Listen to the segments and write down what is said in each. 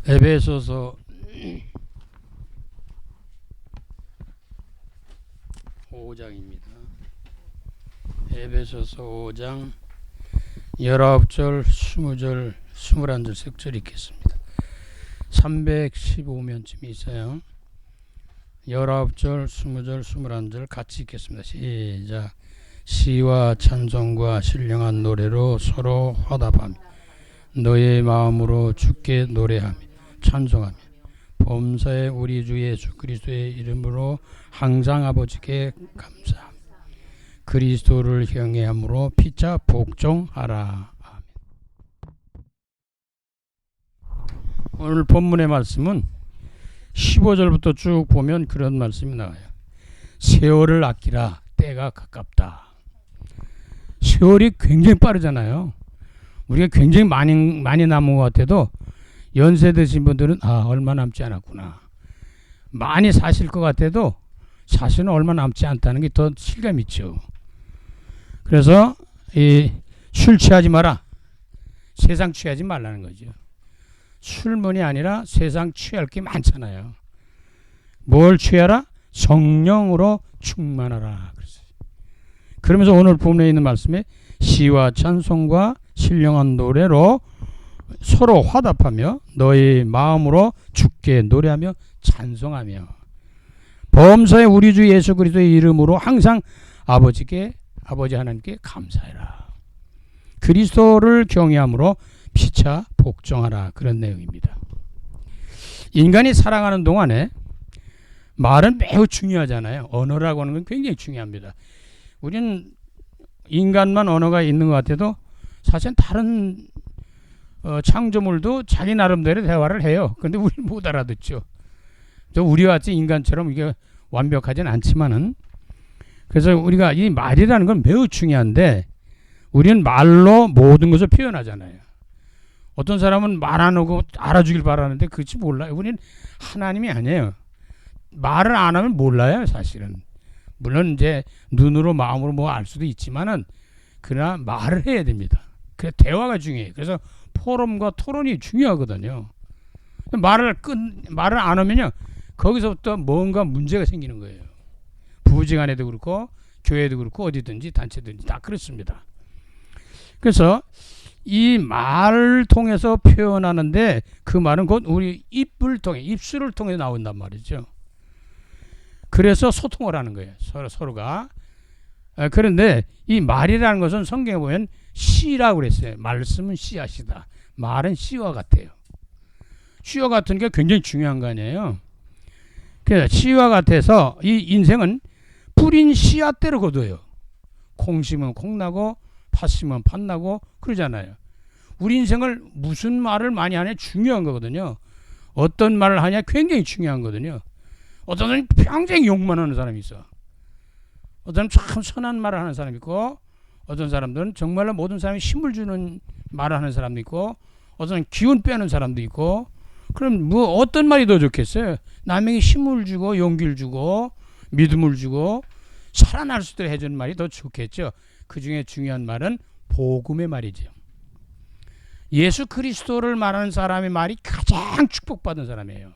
에베소서 5장입니다. 에베소서 5장 19절, 20절, 21절 색절 읽겠습니다. 315면쯤 있어요. 19절, 20절, 21절 같이 읽겠습니다. 시작. 시와 찬송과 신령한 노래로 서로 화답하며 너의 마음으로 주께 노래하며 찬송하며 범사의 우리 주 예수 그리스도의 이름으로 항상 아버지께 감사하며 그리스도를 경외함으로 피차 복종하라. 아멘. 오늘 본문의 말씀은 15절부터 쭉 보면 그런 말씀이 나와요. 세월을 아끼라, 때가 가깝다. 세월이 굉장히 빠르잖아요. 우리가 굉장히 많이 남은 것 같아도 연세 드신 분들은 얼마 남지 않았구나. 많이 사실 것 같아도 사실은 얼마 남지 않다는 게 더 실감 있죠. 그래서 술 취하지 마라. 세상 취하지 말라는 거죠. 술문이 아니라 세상 취할 게 많잖아요. 뭘 취하라? 성령으로 충만하라. 그러면서 오늘 본문에 있는 말씀에 시와 찬송과 신령한 노래로 서로 화답하며 너희 마음으로 주께 노래하며 찬송하며 범사의 우리 주 예수 그리스도의 이름으로 항상 아버지 하나님께 감사해라. 그리스도를 경외함으로 피차 복종하라. 그런 내용입니다. 인간이 살아가는 동안에 말은 매우 중요하잖아요. 언어라고 하는 건 굉장히 중요합니다. 우리는 인간만 언어가 있는 것 같아도 사실 다른 창조물도 자기 나름대로 대화를 해요. 그런데 우리 못 알아듣죠. 우리와 같이 인간처럼 이게 완벽하진 않지만은, 그래서 우리가 이 말이라는 건 매우 중요한데 우리는 말로 모든 것을 표현하잖아요. 어떤 사람은 말 안 하고 알아주길 바라는데 그렇지 몰라요. 우리는 하나님이 아니에요. 말을 안 하면 몰라요, 사실은. 물론 이제 눈으로 마음으로 뭐 알 수도 있지만은 그러나 말을 해야 됩니다. 그래 대화가 중요해요. 그래서 포럼과 토론이 중요하거든요. 말을 안 하면요 거기서부터 뭔가 문제가 생기는 거예요. 부부지간에도 그렇고 교회도 그렇고 어디든지 단체든지 다 그렇습니다. 그래서 이 말을 통해서 표현하는데 그 말은 곧 우리 입술을 통해 나온단 말이죠. 그래서 소통을 하는 거예요. 서로가. 그런데 이 말이라는 것은 성경에 보면 씨라고 그랬어요. 말씀은 씨앗이다. 말은 씨와 같아요. 씨와 같은 게 굉장히 중요한 거 아니에요. 그래서 씨와 같아서 이 인생은 뿌린 씨앗대로 거둬요. 콩 심으면 콩 나고 팥 심으면 팥 나고 그러잖아요. 우리 인생을 무슨 말을 많이 하냐 중요한 거거든요. 어떤 말을 하냐 굉장히 중요한 거거든요. 어떤 사람이 평생 욕만 하는 사람이 있어. 어떤 사람은 참 선한 말을 하는 사람이 있고, 어떤 사람들은 정말로 모든 사람이 힘을 주는 말을 하는 사람도 있고, 어떤 사람은 기운 빼는 사람도 있고. 그럼 뭐 어떤 말이 더 좋겠어요? 남에게 힘을 주고 용기를 주고 믿음을 주고 살아날 수 있도록 해주는 말이 더 좋겠죠. 그 중에 중요한 말은 복음의 말이죠. 예수 그리스도를 말하는 사람의 말이 가장 축복받은 사람이에요.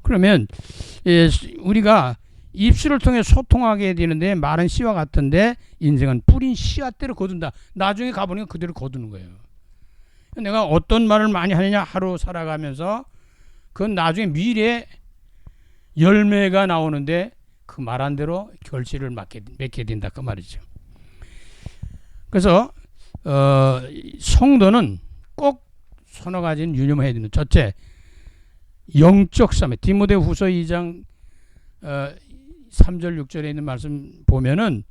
그러면 우리가 입술을 통해 소통하게 되는데 말은 씨와 같은데 인생은 뿌린 씨앗대로 거둔다. 나중에 가보니까 그대로 거두는 거예요. 내가 어떤 말을 많이 하느냐 하루 살아가면서 그건 나중에 미래에 열매가 나오는데 그 말한 대로 결실을 맺게 된다 그 말이죠. 그래서 성도는 꼭 서너 가지는 유념해야 되는 첫째, 영적 싸움. 디모데후서 2장 3절 6절에 있는 말씀 보면은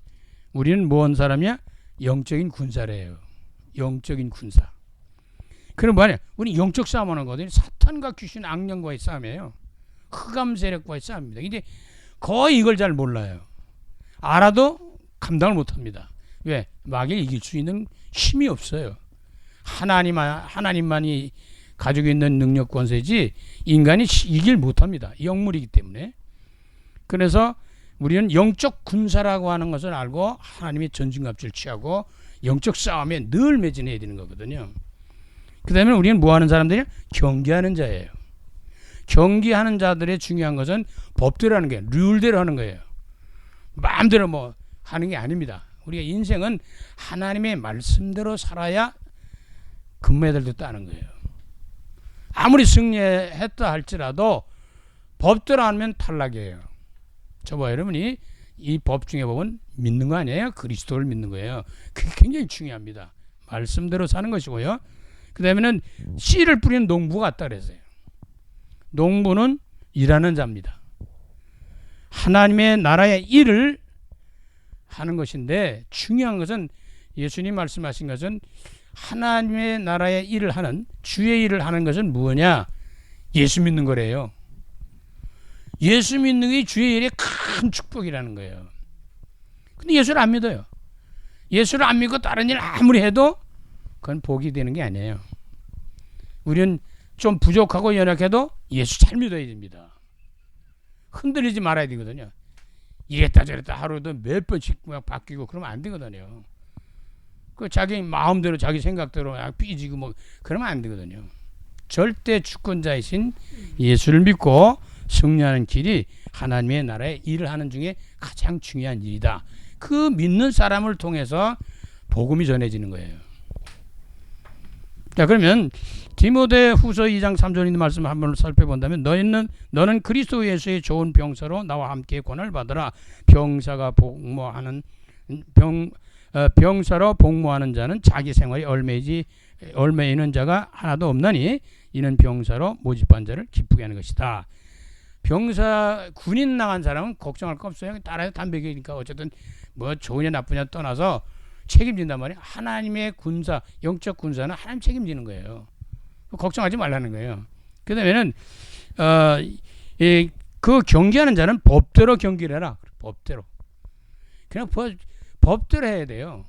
우리는 뭔 사람이야? 영적인 군사래요. 영적인 군사. 그럼 뭐냐? 우리 영적 싸움하는 거거든요. 사탄과 귀신 악령과의 싸움이에요. 흑암 세력과의 싸움입니다. 근데 거의 이걸 잘 몰라요. 알아도 감당을 못합니다. 왜? 마귀를 이길 수 있는 힘이 없어요. 하나님만이 가지고 있는 능력 권세지 인간이 이길 못합니다. 영물이기 때문에. 그래서 우리는 영적 군사라고 하는 것을 알고 하나님의 전진갑주를 취하고 영적 싸움에 늘 매진해야 되는 거거든요. 그 다음에 우리는 뭐 하는 사람들이야? 경계하는 자예요. 경계하는 자들의 중요한 것은 법대로 하는 거예요. 룰대로 하는 거예요. 마음대로 뭐 하는 게 아닙니다. 우리가 인생은 하나님의 말씀대로 살아야 금메달도 따는 거예요. 아무리 승리했다 할지라도 법대로 하면 탈락이에요. 저와 여러분이 이 법 중에 법은 믿는 거 아니에요? 그리스도를 믿는 거예요. 그게 굉장히 중요합니다. 말씀대로 사는 것이고요. 그 다음에는 씨를 뿌리는 농부가 같다 그랬어요. 농부는 일하는 자입니다. 하나님의 나라의 일을 하는 것인데 중요한 것은 예수님 말씀하신 것은 하나님의 나라의 일을 하는 주의 일을 하는 것은 뭐냐? 예수 믿는 거래요. 예수 믿는 게 주의 일의 큰 축복이라는 거예요. 근데 예수를 안 믿어요. 예수를 안 믿고 다른 일 아무리 해도 그건 복이 되는 게 아니에요. 우리는 좀 부족하고 연약해도 예수 잘 믿어야 됩니다. 흔들리지 말아야 되거든요. 이랬다 저랬다 하루도 몇 번씩 바뀌고 그러면 안 되거든요. 그 자기 마음대로 자기 생각대로 삐지고 뭐 그러면 안 되거든요. 절대 주권자이신 예수를 믿고 승리하는 길이 하나님의 나라의 일을 하는 중에 가장 중요한 일이다. 그 믿는 사람을 통해서 복음이 전해지는 거예요. 자, 그러면 디모데 후서 2장 3절 있는 말씀 한번 살펴본다면 너는 그리스도 예수의 좋은 병사로 나와 함께 권한을 받으라. 병사로 복무하는 자는 자기 생활이 얼매이는 자가 하나도 없나니 이는 병사로 모집한 자를 기쁘게 하는 것이다. 병사 군인 나간 사람은 걱정할 거 없어요. 따라서 담배기니까 어쨌든 뭐 좋으냐 나쁘냐 떠나서 책임진단 말이에요. 하나님의 군사, 영적 군사는 하나님 책임지는 거예요. 걱정하지 말라는 거예요. 그 다음에는 그 경계하는 자는 법대로 경계를 해라. 법대로. 그냥 법대로 해야 돼요.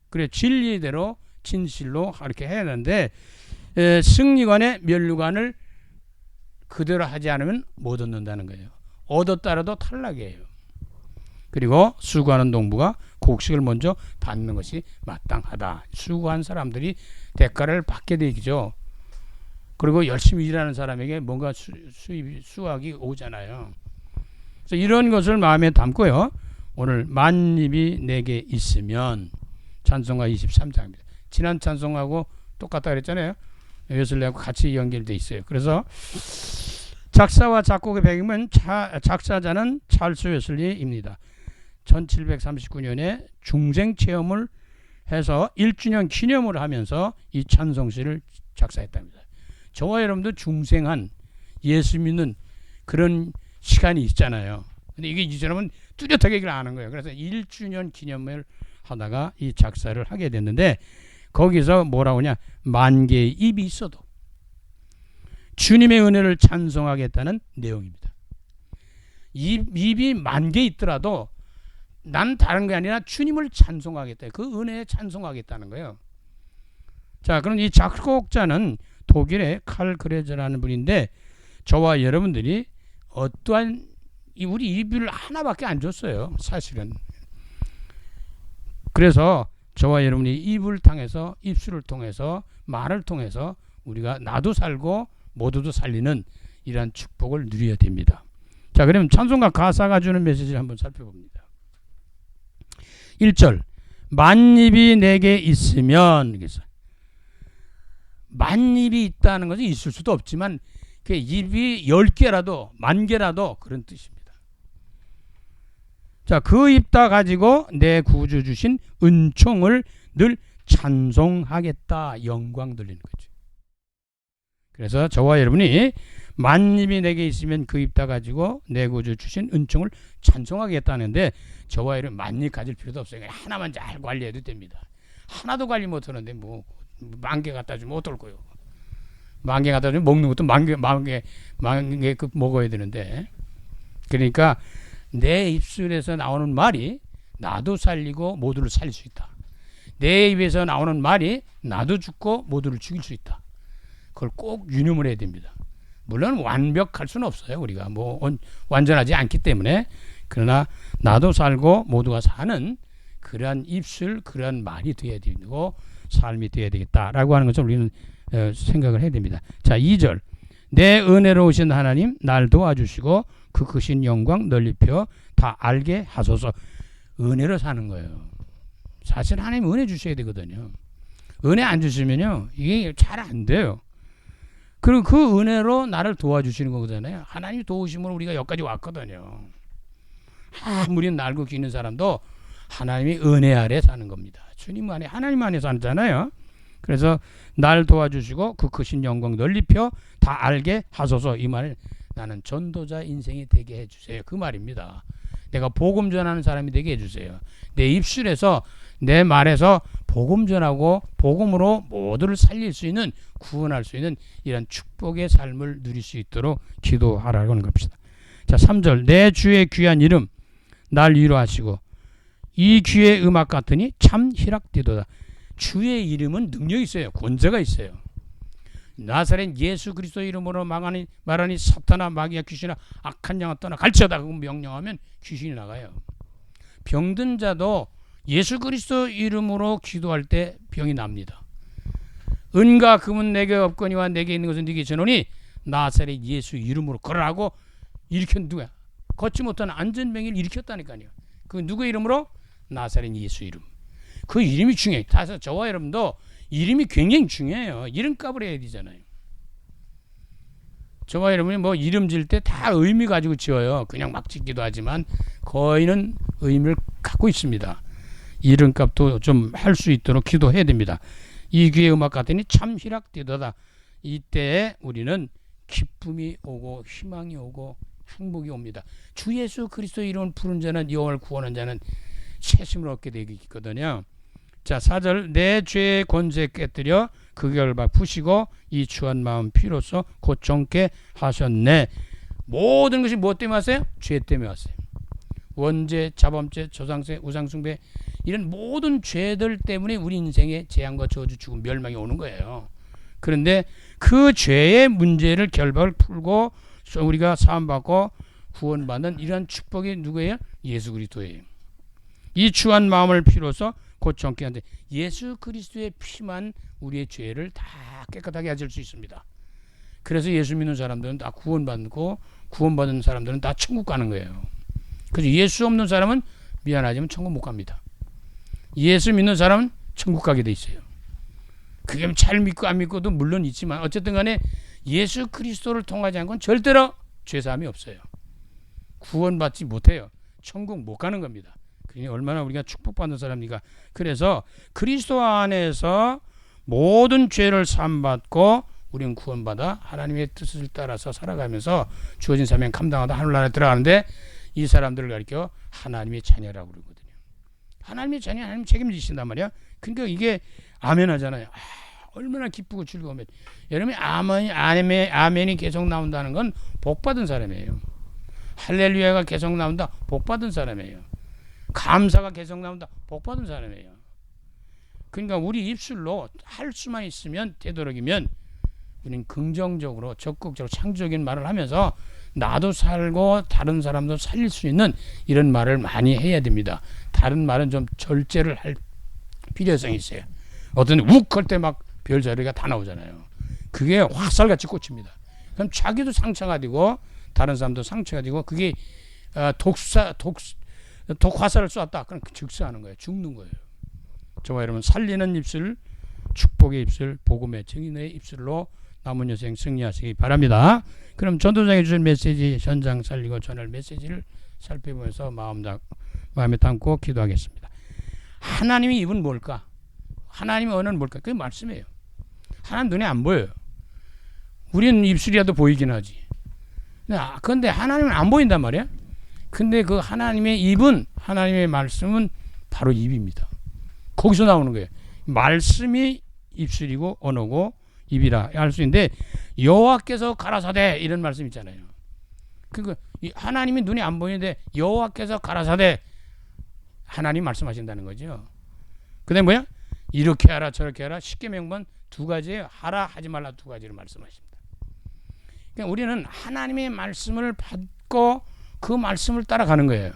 그래 진리대로 진실로 이렇게 해야 하는데 승리관의 면류관을 그대로 하지 않으면 못 얻는다는 거예요. 얻었다라도 탈락이에요. 그리고 수고하는 농부가 곡식을 먼저 받는 것이 마땅하다. 수고한 사람들이 대가를 받게 되죠. 그리고 열심히 일하는 사람에게 뭔가 수확이 오잖아요. 그래서 이런 것을 마음에 담고요. 오늘 만입이 내게 있으면 찬송가 23장입니다. 지난 찬송하고 똑같다 그랬잖아요. 웨슬리하고 같이 연결되어 있어요. 그래서 작사와 작곡의 배경은 작사자는 찰스 웨슬리입니다. 1739년에 중생 체험을 해서 1주년 기념을 하면서 이 찬송시를 작사했답니다. 저와 여러분도 중생한 예수 믿는 그런 시간이 있잖아요. 근데 이게 이 사람은 뚜렷하게 얘기를 안 하는 거예요. 그래서 1주년 기념을 하다가 이 작사를 하게 됐는데 거기서 뭐라고 하냐? 만 개의 입이 있어도 주님의 은혜를 찬송하겠다는 내용입니다. 입이 만 개 있더라도 난 다른 게 아니라 주님을 찬송하겠다. 그 은혜에 찬송하겠다는 거예요. 자, 그럼 이 작곡자는 독일의 칼 그레저라는 분인데 저와 여러분들이 어떠한 우리 입을 하나밖에 안 줬어요. 사실은. 그래서 저와 여러분이 입술을 통해서 말을 통해서 우리가 나도 살고 모두도 살리는 이러한 축복을 누려야 됩니다. 자, 그러면 찬송가 가사가 주는 메시지를 한번 살펴봅니다. 1절 만입이 내게 있으면 그래서 만입이 있다는 것은 있을 수도 없지만 그 입이 10개라도 만 개라도 그런 뜻입니다. 자, 그 입 다 가지고 내 구주 주신 은총을 늘 찬송하겠다. 영광 돌리는 거죠. 그래서 저와 여러분이 만입이 내게 있으면 그 입 다 가지고 내 구주 주신 은총을 찬송하겠다는데 저와 여러분 만입 가질 필요도 없어요. 하나만 잘 관리해도 됩니다. 하나도 관리 못하는데 뭐 만 개 갖다 주면 어떨 거요? 만 개 갖다 주면 먹는 것도 만 개 먹어야 되는데 그러니까 내 입술에서 나오는 말이 나도 살리고 모두를 살릴 수 있다. 내 입에서 나오는 말이 나도 죽고 모두를 죽일 수 있다. 그걸 꼭 유념을 해야 됩니다. 물론 완벽할 수는 없어요. 우리가 뭐 완전하지 않기 때문에 그러나 나도 살고 모두가 사는 그러한 입술 그러한 말이 되어야 되고 삶이 되어야 되겠다라고 하는 것을 우리는 생각을 해야 됩니다. 자, 2절. 내 은혜로 오신 하나님 날 도와주시고 그 크신 영광 넓혀 다 알게 하소서. 은혜로 사는 거예요. 사실 하나님 은혜 주셔야 되거든요. 은혜 안 주시면요 이게 잘 안 돼요. 그리고 그 은혜로 나를 도와주시는 거잖아요. 하나님이 도우심으로 우리가 여기까지 왔거든요. 아무리 날고 기는 사람도 하나님의 은혜 아래 사는 겁니다. 주님 안에 하나님 안에 살잖아요. 그래서 날 도와주시고 그 크신 영광 넓혀 다 알게 하소서. 이 말은 나는 전도자 인생이 되게 해주세요. 그 말입니다. 내가 복음 전하는 사람이 되게 해주세요. 내 입술에서 내 말에서 복음 전하고 복음으로 모두를 살릴 수 있는 구원할 수 있는 이런 축복의 삶을 누릴 수 있도록 기도하라고 하는 겁니다. 자, 3절. 내 주의 귀한 이름 날 위로하시고 이 귀의 음악 같으니 참 희락되도다. 주의 이름은 능력이 있어요. 권세가 있어요. 나사렛 예수 그리스도 이름으로 말하니 사탄아 마귀야 귀신아 악한 영아 떠나 갈지어다. 그거 명령하면 귀신이 나가요. 병든 자도 예수 그리스도 이름으로 기도할 때 병이 납니다. 은과 금은 내게 없거니와 내게 있는 것은 네게 주노니 나사렛 예수 이름으로 걸으라고 일으킨 누구야? 걷지 못하는 안전병을 일으켰다니까요. 그 누구 이름으로? 나사렛 예수 이름. 그 이름이 중요해요. 그래서 저와 여러분도 이름이 굉장히 중요해요. 이름값을 해야 되잖아요. 저와 여러분이 뭐 이름 지을 때 다 의미 가지고 지어요. 그냥 막 짓기도 하지만 거의는 의미를 갖고 있습니다. 이름값도 좀 할 수 있도록 기도해야 됩니다. 이 귀의 음악 같으니 참 희락되도다. 이때 우리는 기쁨이 오고 희망이 오고 행복이 옵니다. 주 예수 그리스도 이름을 부른 자는 영혼을 구원한 자는 채심을 얻게 되거든요. 자, 4절. 내 죄의 권세 깨뜨려 그 결박 푸시고 이 추한 마음 피로써 곧 정케 하셨네. 모든 것이 무엇 때문에 왔어요? 죄 때문에 왔어요. 원죄, 자범죄, 조상죄, 우상숭배 이런 모든 죄들 때문에 우리 인생에 재앙과 저주, 죽음, 멸망이 오는 거예요. 그런데 그 죄의 문제를 결박을 풀고 우리가 사함받고 구원받는 이러한 축복이 누구예요? 예수 그리스도예요. 이 추한 마음을 피로써 곧 정케 하는데 예수 그리스도의 피만 우리의 죄를 다 깨끗하게 하실 수 있습니다. 그래서 예수 믿는 사람들은 다 구원받고 구원받은 사람들은 다 천국 가는 거예요. 그래서 예수 없는 사람은 미안하지만 천국 못 갑니다. 예수 믿는 사람은 천국 가게 돼 있어요. 그게 잘 믿고 안 믿고도 물론 있지만 어쨌든 간에 예수 그리스도를 통하지 않고는 절대로 죄사함이 없어요. 구원받지 못해요. 천국 못 가는 겁니다. 그러니 얼마나 우리가 축복받는 사람입니까? 그래서 그리스도 안에서 모든 죄를 사함받고 우리는 구원받아 하나님의 뜻을 따라서 살아가면서 주어진 사명 감당하다 하늘나라에 들어가는데 이 사람들을 가리켜 하나님의 자녀라고 그러거든요. 하나님의 자녀, 하나님 책임지신단 말이야. 그러니까 이게 아멘 하잖아요. 얼마나 기쁘고 즐거우면. 여러분이 아멘이 계속 나온다는 건 복받은 사람이에요. 할렐루야가 계속 나온다. 복받은 사람이에요. 감사가 계속 나온다. 복받은 사람이에요. 그러니까 우리 입술로 할 수만 있으면 되도록이면 우리는 긍정적으로 적극적으로 창조적인 말을 하면서 나도 살고 다른 사람도 살릴 수 있는 이런 말을 많이 해야 됩니다. 다른 말은 좀 절제를 할 필요성이 있어요. 어떤 욱할 때 막 별자리가 다 나오잖아요. 그게 화살같이 꽂힙니다. 그럼 자기도 상처가 되고 다른 사람도 상처가 되고 그게 독화살을 쏘았다. 그럼 즉사하는 거예요. 죽는 거예요. 저와 여러분 살리는 입술, 축복의 입술, 복음의 증인의 입술로 남은 여생 승리하시기 바랍니다. 그럼 전도장에 주신 메시지 현장 살리고 전할 메시지를 살펴보면서 마음에 담고 기도하겠습니다. 하나님의 입은 뭘까? 하나님의 언어는 뭘까? 그게 말씀이에요. 하나님 눈에 안 보여요. 우리는 입술이라도 보이긴 하지. 그런데 하나님은 안 보인단 말이야. 근데 그 하나님의 입은 하나님의 말씀은 바로 입입니다. 거기서 나오는 거예요. 말씀이 입술이고 언어고 입이라 할 수 있는데 여호와께서 가라사대 이런 말씀 있잖아요. 그러니까 하나님이 눈에 안 보이는데 여호와께서 가라사대 하나님 말씀하신다는 거죠. 그다음에 뭐야? 이렇게 하라 저렇게 하라 십계명만 두 가지예요. 하라 하지 말라 두 가지를 말씀하십니다. 그러니까 우리는 하나님의 말씀을 받고 그 말씀을 따라가는 거예요.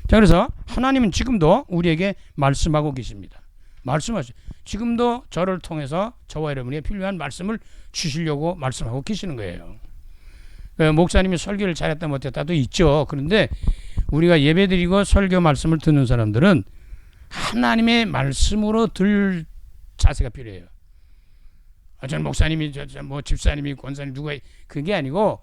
자, 그래서 하나님은 지금도 우리에게 말씀하고 계십니다. 말씀하시죠. 지금도 저를 통해서 저와 여러분에게 필요한 말씀을 주시려고 말씀하고 계시는 거예요. 목사님이 설교를 잘했다 못했다도 있죠. 그런데 우리가 예배드리고 설교 말씀을 듣는 사람들은 하나님의 말씀으로 들 자세가 필요해요. 저는 목사님이 뭐 집사님이 권사님 누가 그게 아니고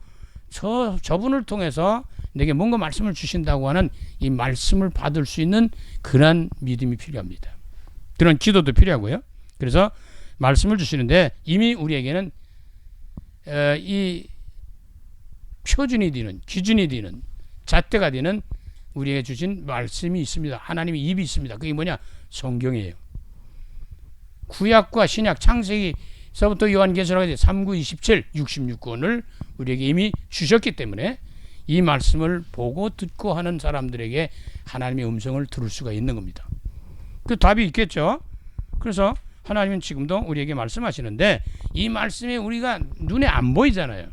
저분을 통해서 내게 뭔가 말씀을 주신다고 하는 이 말씀을 받을 수 있는 그런 믿음이 필요합니다. 그런 기도도 필요하고요. 그래서 말씀을 주시는데 이미 우리에게는 이 표준이 되는 기준이 되는 잣대가 되는 우리에게 주신 말씀이 있습니다. 하나님의 입이 있습니다. 그게 뭐냐? 성경이에요. 구약과 신약 창세기서부터 요한계시록까지 39, 27, 66권을 우리에게 이미 주셨기 때문에 이 말씀을 보고 듣고 하는 사람들에게 하나님의 음성을 들을 수가 있는 겁니다. 그 답이 있겠죠. 그래서 하나님은 지금도 우리에게 말씀하시는데 이 말씀이 우리가 눈에 안 보이잖아요.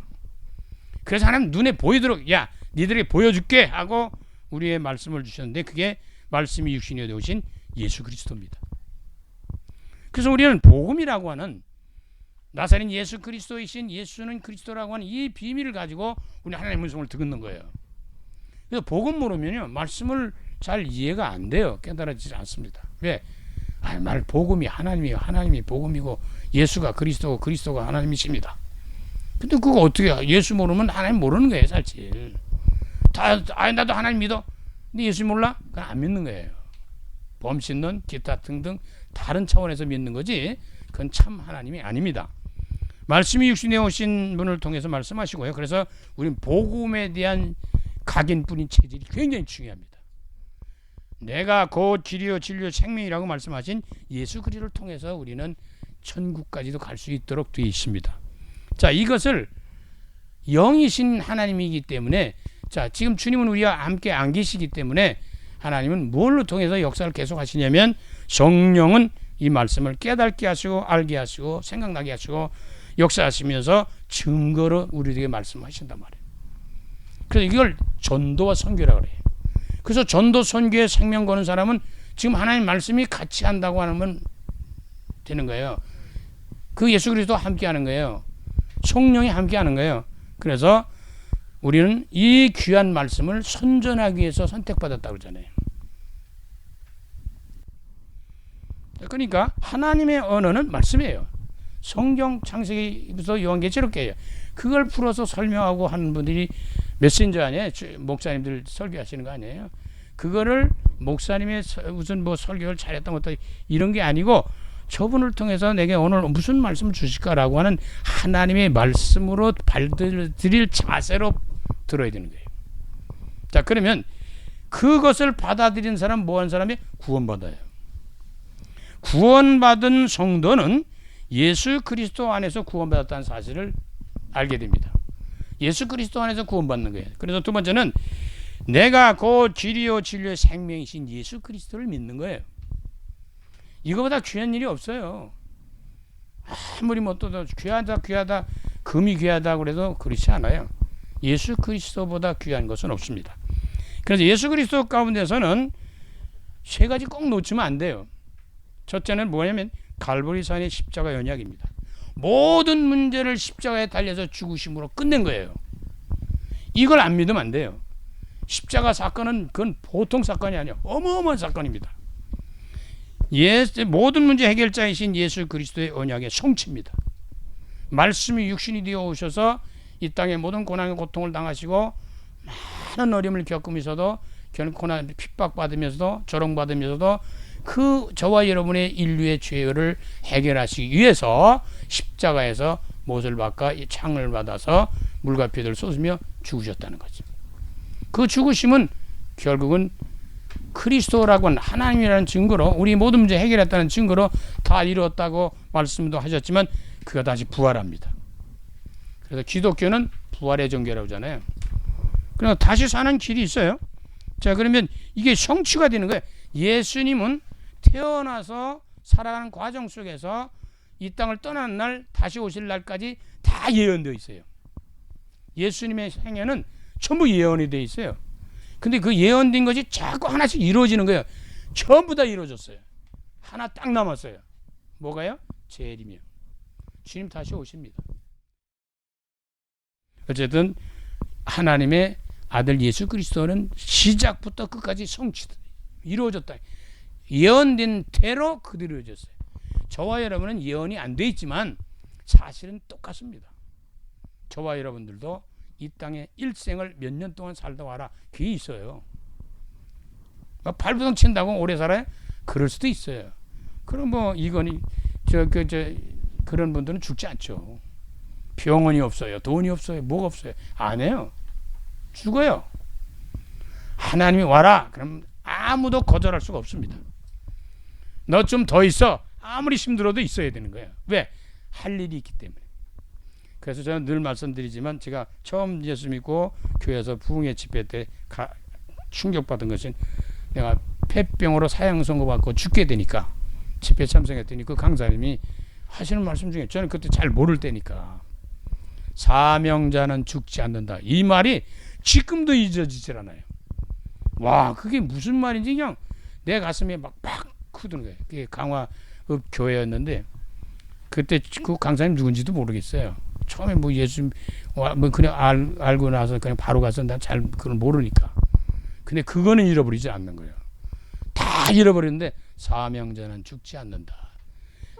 그래서 하나님 눈에 보이도록 야 니들에게 보여줄게 하고 우리의 말씀을 주셨는데 그게 말씀이 육신이 되오신 예수 그리스도입니다. 그래서 우리는 복음이라고 하는 나사렛 예수 그리스도이신 예수는 그리스도라고 하는 이 비밀을 가지고 우리 하나님의 음성을 듣는 거예요. 그래서 복음 모르면요 말씀을 잘 이해가 안 돼요. 깨달아지지 않습니다. 왜? 말 복음이 하나님이에요. 하나님이 복음이고 예수가 그리스도고 그리스도가 하나님이십니다. 근데 그거 어떻게 예수 모르면 하나님 모르는 거예요. 사실 나도 하나님 믿어. 근데 예수 몰라? 그건 안 믿는 거예요. 범 씻는 기타 등등 다른 차원에서 믿는 거지 그건 참 하나님이 아닙니다. 말씀이 육신에 오신 분을 통해서 말씀하시고요. 그래서 우리는 복음에 대한 각인뿐인 체질이 굉장히 중요합니다. 내가 곧 길이요 진리요 생명이라고 말씀하신 예수 그리스도를 통해서 우리는 천국까지도 갈 수 있도록 되어 있습니다. 자, 이것을 영이신 하나님이기 때문에 자, 지금 주님은 우리와 함께 안 계시기 때문에 하나님은 뭘로 통해서 역사를 계속 하시냐면 성령은 이 말씀을 깨닫게 하시고 알게 하시고 생각나게 하시고 역사하시면서 증거로 우리에게 말씀하신단 말이에요. 그래서 이걸 전도와 선교라고 그래요. 그래서 전도 선교에 생명 거는 사람은 지금 하나님 말씀이 같이 한다고 하면 되는 거예요. 그 예수 그리스도와 함께 하는 거예요. 성령이 함께 하는 거예요. 그래서 우리는 이 귀한 말씀을 선전하기 위해서 선택받았다고 그러잖아요. 그러니까 하나님의 언어는 말씀이에요. 성경 창세기부터 요한계시록이에요. 그걸 풀어서 설명하고 하는 분들이 메신저 아니에요? 목사님들 설교하시는 거 아니에요? 그거를 목사님의 무슨 뭐 설교를 잘했다 못했다 이런 게 아니고 저분을 통해서 내게 오늘 무슨 말씀을 주실까라고 하는 하나님의 말씀으로 받아들일 자세로 들어야 되는 거예요. 자, 그러면 그것을 받아들인 사람 뭐한 사람이 구원받아요. 구원받은 성도는 예수 그리스도 안에서 구원받았다는 사실을 알게 됩니다. 예수 그리스도 안에서 구원받는 거예요. 그래서 두 번째는 내가 곧 길이요 진리요 생명이신 예수 그리스도를 믿는 거예요. 이거보다 귀한 일이 없어요. 아무리 뭐 또 귀하다 금이 귀하다 그래도 그렇지 않아요. 예수 그리스도보다 귀한 것은 없습니다. 그래서 예수 그리스도 가운데서는 세 가지 꼭 놓치면 안 돼요. 첫째는 뭐냐면 갈보리산의 십자가 연약입니다. 모든 문제를 십자가에 달려서 죽으심으로 끝낸 거예요. 이걸 안 믿으면 안 돼요. 십자가 사건은 그건 보통 사건이 아니에요. 어마어마한 사건입니다. 모든 문제 해결자이신 예수 그리스도의 언약의 성취입니다. 말씀이 육신이 되어 오셔서 이 땅의 모든 고난과 고통을 당하시고 많은 어려움을 겪으면서도 고난 핍박받으면서도 조롱받으면서도 그 저와 여러분의 인류의 죄를 해결하시기 위해서 십자가에서 못을 박아 창을 받아서 물과 피를 쏟으며 죽으셨다는 거죠. 그 죽으심은 결국은 그리스도라고 하는 하나님이라는 증거로 우리 모든 문제 해결했다는 증거로 다 이루었다고 말씀도 하셨지만 그가 다시 부활합니다. 그래서 기독교는 부활의 종교라고 하잖아요. 그래서 다시 사는 길이 있어요. 자, 그러면 이게 성취가 되는 거예요. 예수님은 태어나서 살아가는 과정 속에서 이 땅을 떠나는 날 다시 오실 날까지 다 예언되어 있어요. 예수님의 생애는 전부 예언이 되어 있어요. 근데 그 예언된 것이 자꾸 하나씩 이루어지는 거예요. 전부 다 이루어졌어요. 하나 딱 남았어요. 뭐가요? 제일이며. 주님 다시 오십니다. 어쨌든 하나님의 아들 예수 그리스도는 시작부터 끝까지 성취다. 이루어졌다. 예언된 대로 그대로 이루어졌어요. 저와 여러분은 예언이 안 돼 있지만 사실은 똑같습니다. 저와 여러분들도 이 땅에 일생을 몇 년 동안 살다 와라. 그게 있어요. 발부동 친다고 오래 살아요? 그럴 수도 있어요. 그럼 뭐 이거니 그런 분들은 죽지 않죠. 병원이 없어요. 돈이 없어요. 뭐가 없어요. 안 해요. 죽어요. 하나님이 와라. 그럼 아무도 거절할 수가 없습니다. 너 좀 더 있어. 아무리 힘들어도 있어야 되는 거예요. 왜? 할 일이 있기 때문에. 그래서 저는 늘 말씀드리지만 제가 처음 예수 믿고 교회에서 부흥회 집회 때 충격받은 것은 내가 폐병으로 사형 선고받고 죽게 되니까 집회 참석했더니 그 강사님이 하시는 말씀 중에 저는 그때 잘 모를 때니까 사명자는 죽지 않는다. 이 말이 지금도 잊어지질 않아요. 와, 그게 무슨 말인지 그냥 내 가슴에 막 크던 거예요. 그게 강화읍 교회였는데 그때 그 강사님 누군지도 모르겠어요. 처음에 뭐 예수 뭐 그냥 알고 나서 그냥 바로 가서 난 잘 그걸 모르니까. 근데 그거는 잃어버리지 않는 거예요. 다 잃어버렸는데 사명자는 죽지 않는다.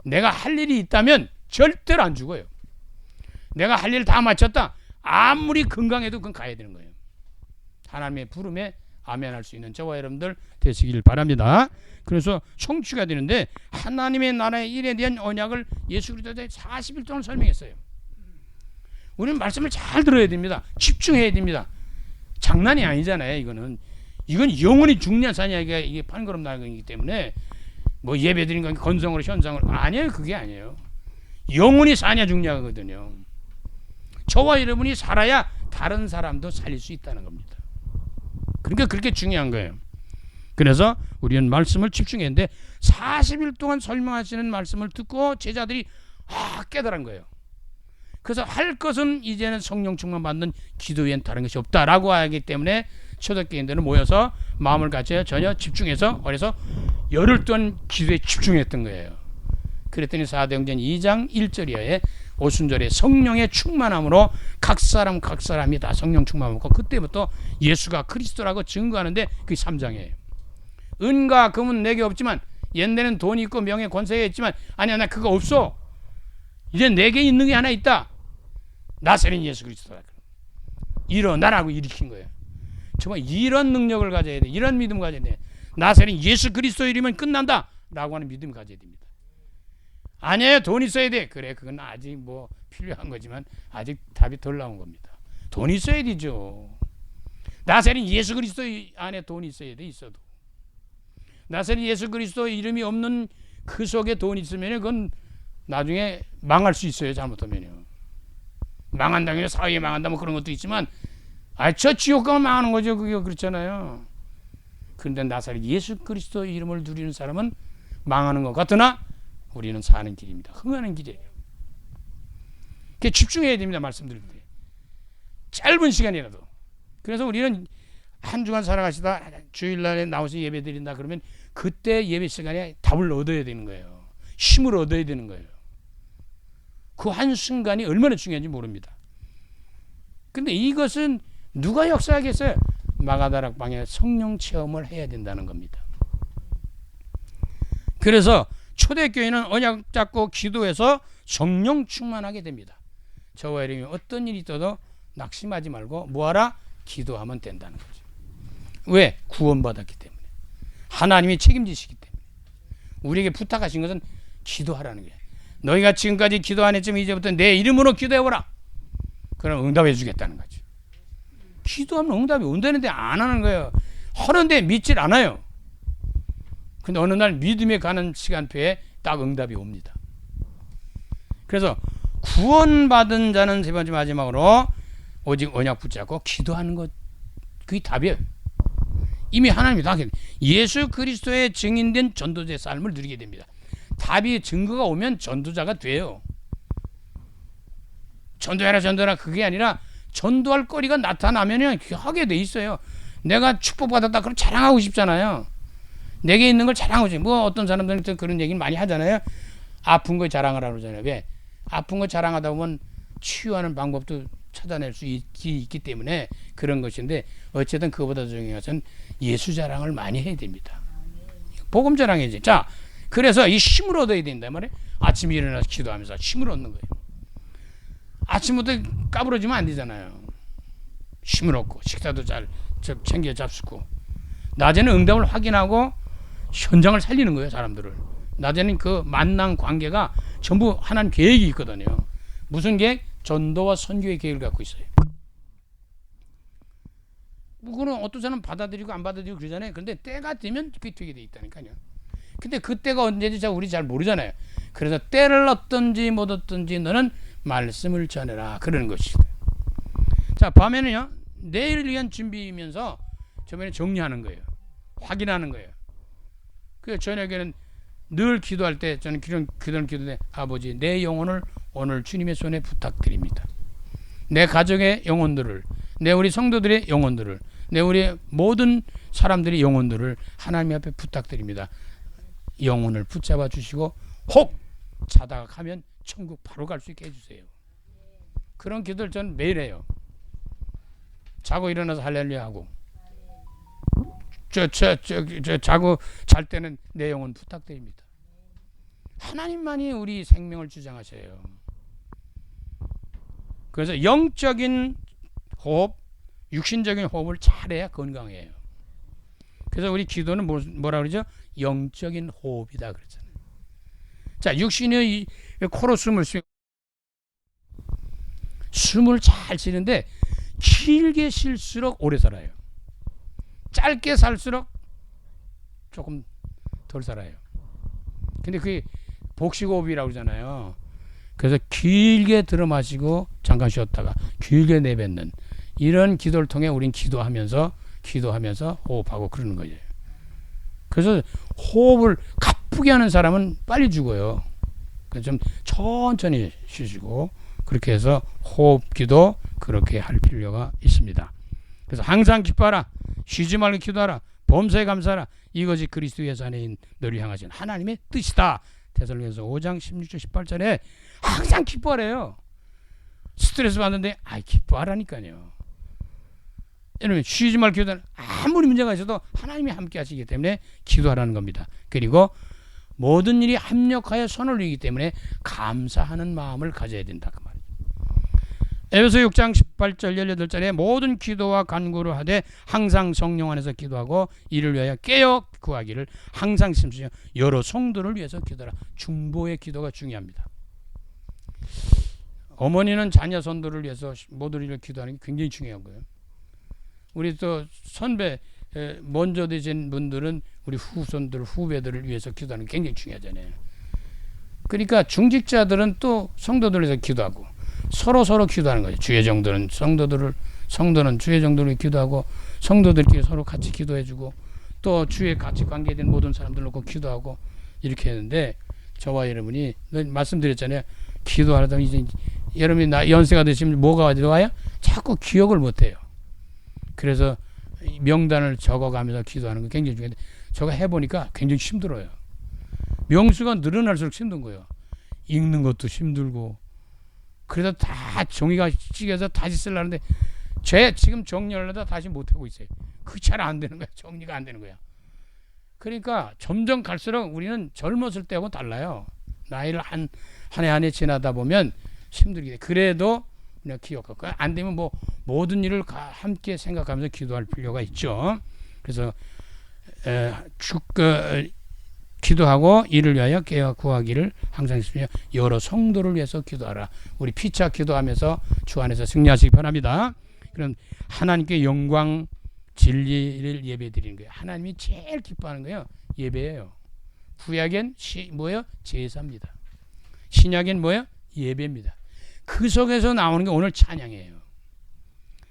내가 할 일이 있다면 절대로 안 죽어요. 내가 할 일 다 마쳤다. 아무리 건강해도 그건 가야 되는 거예요. 하나님의 부름에 아멘할 수 있는 저와 여러분들 되시길 바랍니다. 그래서 성취가 되는데 하나님의 나라의 일에 대한 언약을 예수 그리스도에 40일 동안 설명했어요. 우리는 말씀을 잘 들어야 됩니다. 집중해야 됩니다. 장난이 아니잖아요. 이건 영원히 중요한 사냥이가 이게 판거름 나가기 때문에 뭐 예배드린 건 건성으로 현상을 아니에요. 그게 아니에요. 영원히 사냐 중요하거든요. 저와 여러분이 살아야 다른 사람도 살릴 수 있다는 겁니다. 그러니까 그렇게 중요한 거예요. 그래서 우리는 말씀을 집중했는데 40일 동안 설명하시는 말씀을 듣고 제자들이 깨달은 거예요. 그래서 할 것은 이제는 성령 충만 받는 기도 외엔 다른 것이 없다라고 하기 때문에 초대교인들은 모여서 마음을 같이 전혀 집중해서 그래서 열흘 동안 기도에 집중했던 거예요. 그랬더니 사도행전 2장 1절에 오순절에 성령의 충만함으로 각 사람이 다 성령 충만하고 그때부터 예수가 그리스도라고 증거하는데 그게 3장이에요. 은과 금은 내게 없지만 옛날에는 돈이 있고 명예 권세가 있지만 아니야 나 그거 없어. 이제 내게 있는 게 하나 있다. 나사렛 예수 그리스도다. 일어나라고 일으킨 거예요. 정말 이런 능력을 가져야 돼. 이런 믿음 가져야 돼. 나사렛 예수 그리스도 이름은 끝난다 라고 하는 믿음 가져야 됩니다. 아니에요. 돈 있어야 돼. 그래 그건 아직 뭐 필요한 거지만 아직 답이 덜 나온 겁니다. 돈 있어야 되죠. 나사렛 예수 그리스도 안에 돈이 있어야 돼. 있어도 나사렛 예수 그리스도 이름이 없는 그 속에 돈 있으면 그건 나중에 망할 수 있어요. 잘못하면요. 망한다면 사회에 망한다 뭐 그런 것도 있지만 저 지옥 가면 망하는 거죠. 그게 그렇잖아요. 그런데 나사렛 예수 그리스도 이름을 누리는 사람은 망하는 것 같으나 우리는 사는 길입니다. 흥하는 길이에요. 그게 집중해야 됩니다. 말씀드릴 때. 짧은 시간이라도. 그래서 우리는 한 주간 살아가시다 주일날에 나와서 예배 드린다 그러면 그때 예배 시간에 답을 얻어야 되는 거예요. 힘을 얻어야 되는 거예요. 그 한순간이 얼마나 중요한지 모릅니다. 근데 이것은 누가 역사하겠어요? 마가다락방에 성령 체험을 해야 된다는 겁니다. 그래서 초대교회는 언약 잡고 기도해서 성령 충만하게 됩니다. 저와 여러분이 어떤 일이 있어도 낙심하지 말고 뭐하라? 기도하면 된다는 거죠. 왜? 구원받았기 때문에. 하나님이 책임지시기 때문에. 우리에게 부탁하신 것은 기도하라는 거예요. 너희가 지금까지 기도 안 했지만 이제부터 내 이름으로 기도해보라. 그럼 응답해 주겠다는 거죠. 기도하면 응답이 온다는데 안 하는 거예요. 하는데 믿질 않아요. 근데 어느 날 믿음에 가는 시간표에 딱 응답이 옵니다. 그래서 구원받은 자는 세 번째 마지막으로 오직 언약 붙잡고 기도하는 것, 그게 답이에요. 이미 하나님이 다 예수 그리스도의 증인된 전도자의 삶을 누리게 됩니다. 답이 증거가 오면 전도자가 돼요. 전도하라 그게 아니라 전도할 거리가 나타나면 하게 돼 있어요. 내가 축복받았다 그럼 자랑하고 싶잖아요. 내게 있는 걸 자랑하고 싶어요. 뭐 어떤 사람들은 그런 얘기를 많이 하잖아요. 아픈 거 자랑하라고 그러잖아요. 왜? 아픈 거 자랑하다 보면 치유하는 방법도 찾아낼 수 있기 때문에 그런 것인데, 어쨌든 그거보다 중요한 것은 예수 자랑을 많이 해야 됩니다. 복음 자랑이지. 자, 그래서 이 힘을 얻어야 된단 말이에요. 아침에 일어나서 기도하면서 힘을 얻는 거예요. 아침부터 까부러지면 안 되잖아요. 힘을 얻고 식사도 잘 챙겨 잡수고, 낮에는 응답을 확인하고 현장을 살리는 거예요. 사람들을. 낮에는 그 만남 관계가 전부 하나님 계획이 있거든요. 무슨 계획? 전도와 선교의 계획을 갖고 있어요. 그거는 어떤 사람은 받아들이고 안 받아들이고 그러잖아요. 그런데 때가 되면 되게 돼 있다니까요. 근데 그 때가 언제인지 우리 잘 모르잖아요. 그래서 때를 얻든지 못 얻든지 너는 말씀을 전해라, 그러는 것이죠. 자, 밤에는요, 내일을 위한 준비면서 저번에 정리하는 거예요. 확인하는 거예요. 그 저녁에는 늘 기도할 때 저는 그런 기도에, 아버지, 내 영혼을 오늘 주님의 손에 부탁드립니다. 내 가족의 영혼들을, 내 우리 성도들의 영혼들을, 내 우리 모든 사람들의 영혼들을 하나님 앞에 부탁드립니다. 영혼을 붙잡아 주시고 혹 자다가 가면 천국 바로 갈 수 있게 해주세요. 그런 기도를 저는 매일 해요. 자고 일어나서 할렐루야 하고, 자고 잘 때는 내 영혼 부탁드립니다. 하나님만이 우리 생명을 주장하셔요. 그래서 영적인 호흡, 육신적인 호흡을 잘해야 건강해요. 그래서 우리 기도는 뭐라 그러죠? 영적인 호흡이다 그러잖아요. 자, 육신의 코로 숨을 잘 쉬는데 길게 쉴수록 오래 살아요. 짧게 살수록 조금 덜 살아요. 근데 그게 복식호흡이라고 그러잖아요. 그래서 길게 들어 마시고 잠깐 쉬었다가 길게 내뱉는 이런 기도를 통해 우린 기도하면서 호흡하고 그러는 거예요. 그래서 호흡을 가쁘게 하는 사람은 빨리 죽어요. 그래서 좀 천천히 쉬시고 그렇게 해서 호흡 기도 그렇게 할 필요가 있습니다. 그래서 항상 기뻐하라, 쉬지 말고 기도하라, 범사에 감사하라, 이것이 그리스도의 자녀인 너를 향하신 하나님의 뜻이다. 데살로니가서 5장 16절 18절에 항상 기뻐하래요. 스트레스 받는데 기뻐하라니까요. 여러분, 쉬지 말고 기도하라. 아무리 문제가 있어도 하나님이 함께 하시기 때문에 기도하라는 겁니다. 그리고 모든 일이 합력하여 선을 이루기 때문에 감사하는 마음을 가져야 된다 그 말이에요. 에베소 6장 18절 18절에 모든 기도와 간구를 하되 항상 성령 안에서 기도하고 이를 위하여 깨어 구하기를 항상 심으시며 여러 성도를 위해서 기도하라. 중보의 기도가 중요합니다. 어머니는 자녀 선도를 위해서 모두를 위해 기도하는 게 굉장히 중요한 거예요. 우리 또 선배 먼저 되신 분들은 우리 후손들 후배들을 위해서 기도하는 게 굉장히 중요하잖아요. 그러니까 중직자들은 또 성도들을 위해서 기도하고 서로 기도하는 거죠. 주의 정도는 성도는 주의 정도를 기도하고 성도들끼리 서로 같이 기도해주고 또 주의 같이 관계된 모든 사람들 놓고 기도하고 이렇게 했는데, 저와 여러분이 말씀드렸잖아요. 기도하다 이제 여러분이 연세가 되시면 뭐가 와요? 자꾸 기억을 못해요. 그래서 명단을 적어가면서 기도하는 거 굉장히 중요한데, 저거 해보니까 굉장히 힘들어요. 명수가 늘어날수록 힘든 거예요. 읽는 것도 힘들고. 그래서 다 종이가 찢겨서 다시 쓰려는데 지금 정리하려다 다시 못하고 있어요. 그게 잘 안 되는 거야. 정리가 안 되는 거야. 그러니까 점점 갈수록 우리는 젊었을 때하고 달라요. 나이를 한 해 지나다 보면 힘들게 돼. 그래도 그냥 기억하고 안 되면 뭐 모든 일을 함께 생각하면서 기도할 필요가 있죠. 그래서 기도하고 이를 위하여 깨어 구하기를 항상 있으며 여러 성도를 위해서 기도하라. 우리 피차 기도하면서 주 안에서 승리하시기 바랍니다. 그럼 하나님께 영광 진리를 예배드리는 거예요. 하나님이 제일 기뻐하는 거예요. 예배예요. 구약엔 뭐예요? 제사입니다. 신약엔 뭐예요? 예배입니다. 그 속에서 나오는 게 오늘 찬양이에요.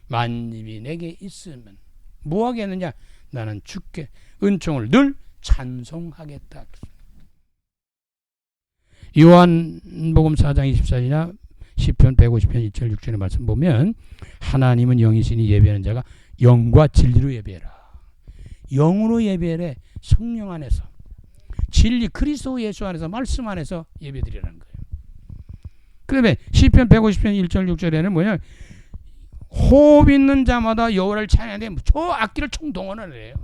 만입이 내게 있으면 뭐 하겠느냐? 나는 주께 은총을 늘 찬송하겠다. 요한복음 4장 24절이나 시편 150편 2절 6절의 말씀 보면 하나님은 영이시니 예배하는 자가 영과 진리로 예배해라. 영으로 예배해. 성령 안에서 진리 그리스도 예수 안에서 말씀 안에서 예배드리라는 거예요. 그다음에 시편 150편 1절 6절에는 뭐냐? 호흡 있는 자마다 여호와를 찬양하는데 저 악기를 총동원을 해요.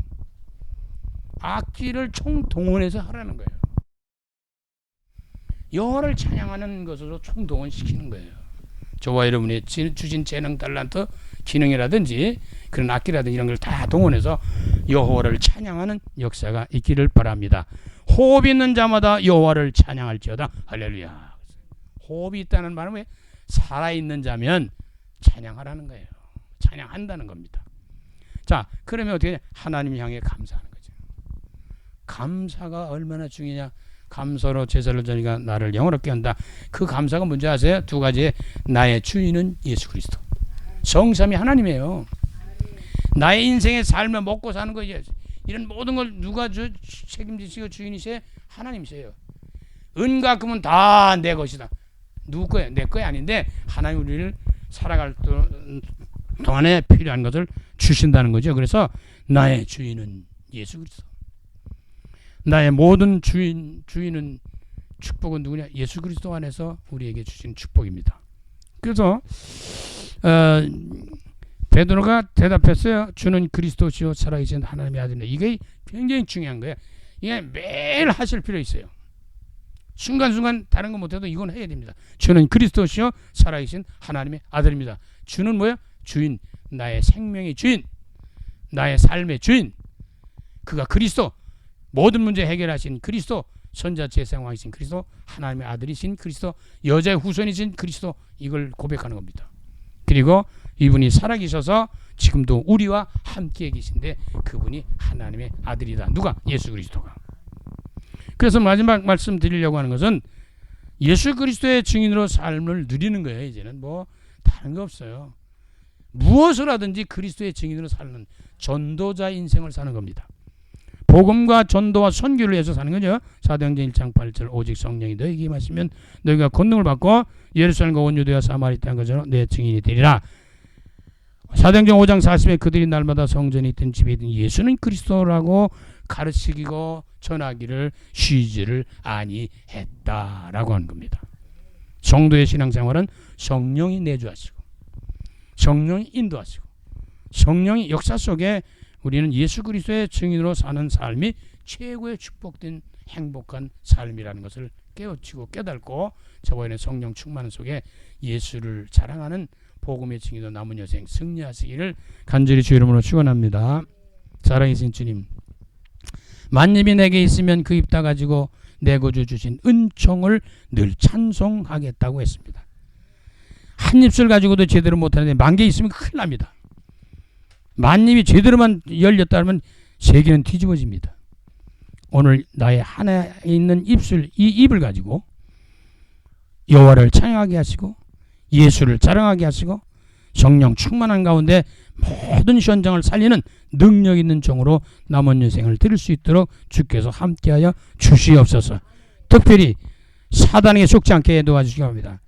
악기를 총동원해서 하라는 거예요. 여호와를 찬양하는 것으로 총동원시키는 거예요. 저와 여러분이 주신 재능, 달란트, 기능이라든지 그런 악기라든지 이런 걸 다 동원해서 여호와를 찬양하는 역사가 있기를 바랍니다. 호흡 있는 자마다 여호와를 찬양할지어다. 할렐루야. 호흡이 있다는 말은 왜? 살아있는 자면 찬양하라는 거예요. 찬양한다는 겁니다. 자, 그러면 어떻게 하나님 향해 감사하는 거죠. 감사가 얼마나 중요하냐. 감사로 제사를 드리니까 나를 영원롭게 한다. 그 감사가 뭔지 아세요? 두 가지. 나의 주인은 예수 그리스도. 성삼위 하나님이에요. 나의 인생의 삶을 먹고 사는 거 이런 모든 걸 누가 책임지시고 주인이세요? 하나님이세요. 은과 금은 다 내 것이다. 누구 거예요? 내 거야 아닌데 하나님 우리를 살아갈 동안에 필요한 것을 주신다는 거죠. 그래서 나의 주인은 예수 그리스도. 나의 모든 주인은 축복은 누구냐? 예수 그리스도 안에서 우리에게 주신 축복입니다. 그래서 베드로가 대답했어요. 주는 그리스도시요 살아계신 하나님의 아들이다. 이게 굉장히 중요한 거예요. 이게 매일 하실 필요 있어요. 순간순간 다른 거 못해도 이건 해야 됩니다. 주는 그리스도시요 살아계신 하나님의 아들입니다. 주는 뭐야? 주인, 나의 생명의 주인, 나의 삶의 주인. 그가 그리스도, 모든 문제 해결하신 그리스도, 선자 제사장이신 그리스도, 하나님의 아들이신 그리스도, 여자의 후손이신 그리스도, 이걸 고백하는 겁니다. 그리고 이분이 살아계셔서 지금도 우리와 함께 계신데 그분이 하나님의 아들이다. 누가? 예수 그리스도가. 그래서 마지막 말씀 드리려고 하는 것은 예수 그리스도의 증인으로 삶을 누리는 거예요. 이제는 뭐 다른 거 없어요. 무엇을 하든지 그리스도의 증인으로 사는 전도자 인생을 사는 겁니다. 복음과 전도와 선교를 위해서 사는 거죠. 사도행전 1장 8절 오직 성령이 너희에게 임하시면 너희가 권능을 받고 예루살렘과 온 유대와 사마리아 땅 것으로 내 증인이 되리라. 사도행전 5장 40에 그들이 날마다 성전에 있든 집에 있든 예수는 그리스도라고 가르치고 전하기를 쉬지를 아니했다라고 하는 겁니다. 성도의 신앙생활은 성령이 내주하시고 성령이 인도하시고 성령이 역사 속에 우리는 예수 그리스도의 증인으로 사는 삶이 최고의 축복된 행복한 삶이라는 것을 깨우치고 깨닫고 저와 여러분의 성령 충만 속에 예수를 자랑하는 복음의 증인으로 남은 여생 승리하시기를 간절히 주 이름으로 축원합니다. 사랑하신 주님, 만입이 내게 있으면 그 입 다 가지고 내 구주 주신 은총을 늘 찬송하겠다고 했습니다. 한 입술 가지고도 제대로 못하는데 10,000개 있으면 큰일 납니다. 만입이 제대로만 열렸다면 세계는 뒤집어집니다. 오늘 나의 하나에 있는 입술, 이 입을 가지고 여호와를 찬양하게 하시고 예수를 자랑하게 하시고 성령 충만한 가운데 모든 현장을 살리는 능력 있는 종으로 남은 인생을 드릴 수 있도록 주께서 함께하여 주시옵소서. 특별히 사단에게 속지 않게 도와주시기 바랍니다.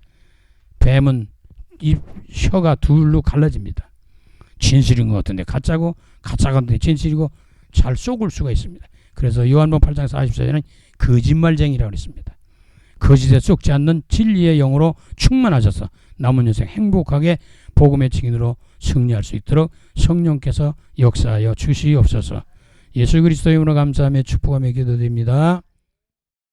뱀은 입 혀가 둘로 갈라집니다. 진실인 것 같은데 가짜고 가짜 같은데 진실이고 잘 속을 수가 있습니다. 그래서 요한복음 8장 44절에는 거짓말쟁이라고 했습니다. 거짓에 속지 않는 진리의 영으로 충만하셔서 남은 인생 행복하게 복음의 증인으로 승리할 수 있도록 성령께서 역사하여 주시옵소서. 예수 그리스도의 이름으로 감사하며 축복하며 기도드립니다.